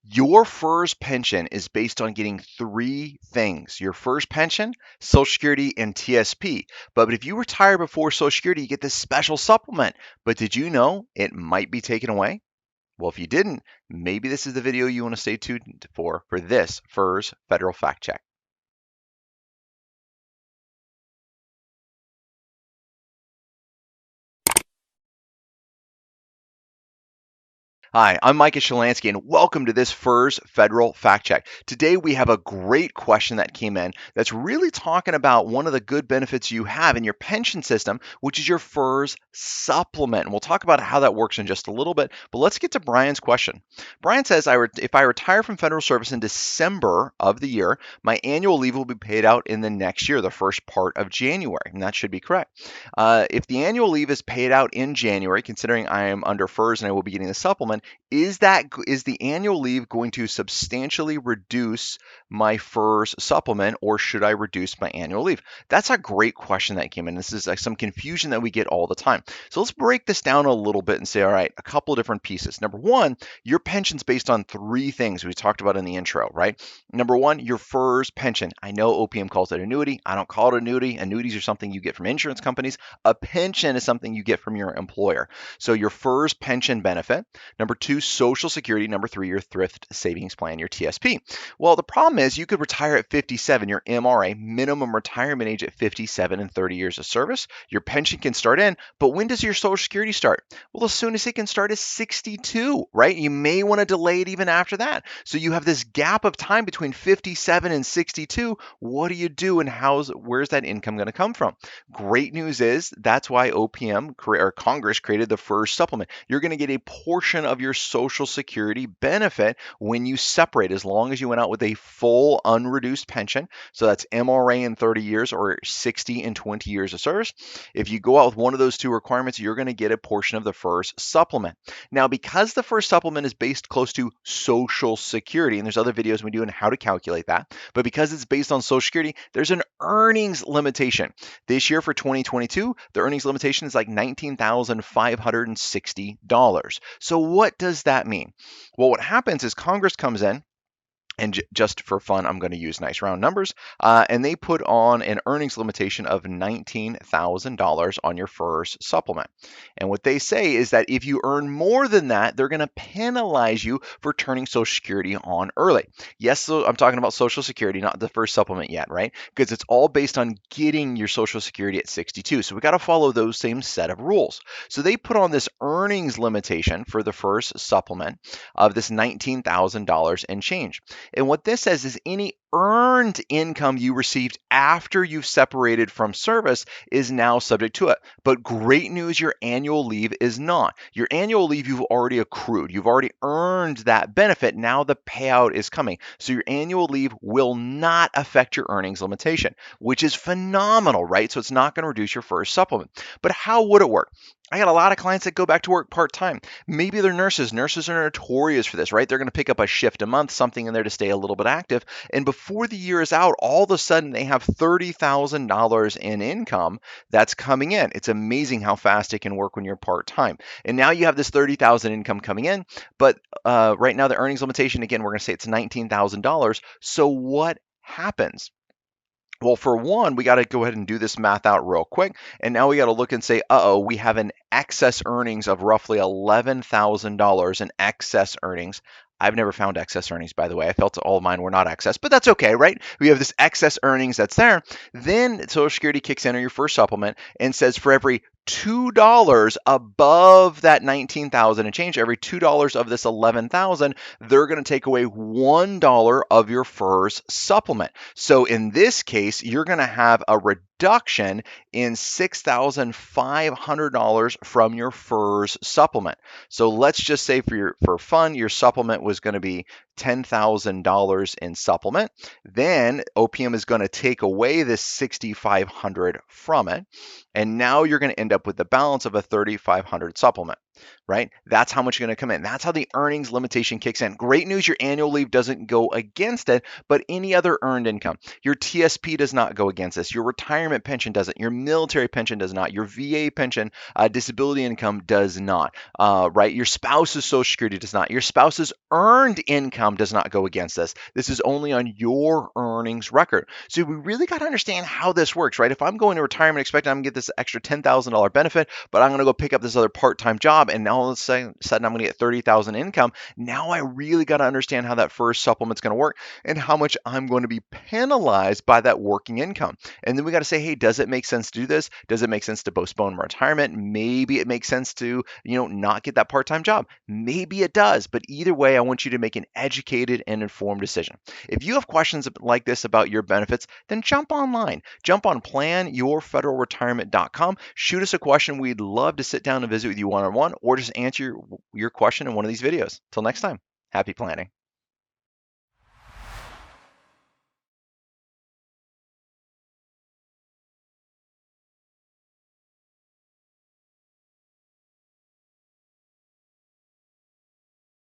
Your FERS pension is based on getting three things: your FERS pension, Social Security, and TSP. But if you retire before Social Security, you get this special supplement. But did you know it might be taken away? Well, if you didn't, maybe this is the video you want to stay tuned for this FERS federal fact check. Hi, I'm Micah Shalansky, and welcome to this FERS Federal Fact Check. Today, we have a great question that came in that's really talking about one of the good benefits you have in your pension system, which is your FERS supplement. And we'll talk about how that works in just a little bit, but let's get to Brian's question. Brian says, if I retire from federal service in December of the year, my annual leave will be paid out in the next year, the first part of January, and that should be correct. If the annual leave is paid out in January, considering I am under FERS and I will be getting the supplement, is the annual leave going to substantially reduce my FERS supplement, or should I reduce my annual leave? That's a great question that came in. This is some confusion that we get all the time. So let's break this down a little bit and say, all right, a couple of different pieces. Number one, your pension's based on three things we talked about in the intro, right? Number one, your FERS pension. I know OPM calls it annuity. I don't call it annuity. Annuities are something you get from insurance companies. A pension is something you get from your employer. So your FERS pension benefit. Number two, Social Security. Number three, your thrift savings plan, your TSP. Well, the problem is you could retire at 57, your MRA, minimum retirement age, at 57 and 30 years of service. Your pension can start in, but when does your Social Security start? Well, as soon as it can start is 62, right? You may want to delay it even after that. So you have this gap of time between 57 and 62. What do you do, and where's that income going to come from? Great news is that's why OPM or Congress created the FERS supplement. You're going to get a portion of your Social Security benefit when you separate, as long as you went out with a full unreduced pension. So that's MRA in 30 years or 60 in 20 years of service. If you go out with one of those two requirements, you're going to get a portion of the FERS supplement. Now, because the FERS supplement is based close to Social Security, and there's other videos we do on how to calculate that, but because it's based on Social Security, there's an earnings limitation. This year for 2022, the earnings limitation is like $19,560. So what does that mean? Well, what happens is Congress comes in, and just for fun, I'm going to use nice round numbers, and they put on an earnings limitation of $19,000 on your FERS supplement. And what they say is that if you earn more than that, they're going to penalize you for turning Social Security on early. Yes, so I'm talking about Social Security, not the FERS supplement yet, right? Because it's all based on getting your Social Security at 62. So we got to follow those same set of rules. So they put on this earnings limitation for the FERS supplement of this $19,000 and change. And what this says is any earned income you received after you've separated from service is now subject to it. But great news, your annual leave is not. Your annual leave you've already accrued. You've already earned that benefit. Now the payout is coming. So your annual leave will not affect your earnings limitation, which is phenomenal, right? So it's not going to reduce your FERS supplement. But how would it work? I got a lot of clients that go back to work part-time. Maybe they're nurses. Nurses are notorious for this, right? They're going to pick up a shift a month, something in there to stay a little bit active. And before the year is out, all of a sudden they have $30,000 in income that's coming in. It's amazing how fast it can work when you're part-time. And now you have this $30,000 income coming in, but right now the earnings limitation, again, we're going to say it's $19,000. So what happens? Well, for one, we got to go ahead and do this math out real quick. And now we got to look and say, we have an excess earnings of roughly $11,000 in excess earnings. I've never found excess earnings, by the way. I felt all of mine were not excess, but that's okay, right? We have this excess earnings that's there. Then Social Security kicks in on your FERS supplement and says for every $2 above that 19,000 and change, every $2 of this 11,000, they're going to take away $1 of your FERS supplement. So in this case, you're going to have a reduction in $6,500 from your FERS supplement. So let's just say for fun, your supplement was going to be $10,000 in supplement. Then OPM is going to take away this $6,500 from it. And now you're going to end up with the balance of a $3,500 supplement. right? That's how much you're going to come in. That's how the earnings limitation kicks in. Great news, your annual leave doesn't go against it, but any other earned income. Your TSP does not go against this. Your retirement pension doesn't. Your military pension does not. Your VA pension, disability income does not, right? Your spouse's social security does not. Your spouse's earned income does not go against this. This is only on your earnings record. So we really got to understand how this works, right? If I'm going to retirement expecting I'm going to get this extra $10,000 benefit, but I'm going to go pick up this other part-time job, and now all of a sudden I'm going to get 30,000 income. Now I really got to understand how that first supplement's going to work and how much I'm going to be penalized by that working income. And then we got to say, hey, does it make sense to do this? Does it make sense to postpone my retirement? Maybe it makes sense to, not get that part-time job. Maybe it does, but either way, I want you to make an educated and informed decision. If you have questions like this about your benefits, then jump online. Jump on planyourfederalretirement.com. Shoot us a question. We'd love to sit down and visit with you one-on-one, or just answer your question in one of these videos. Till next time, happy planning.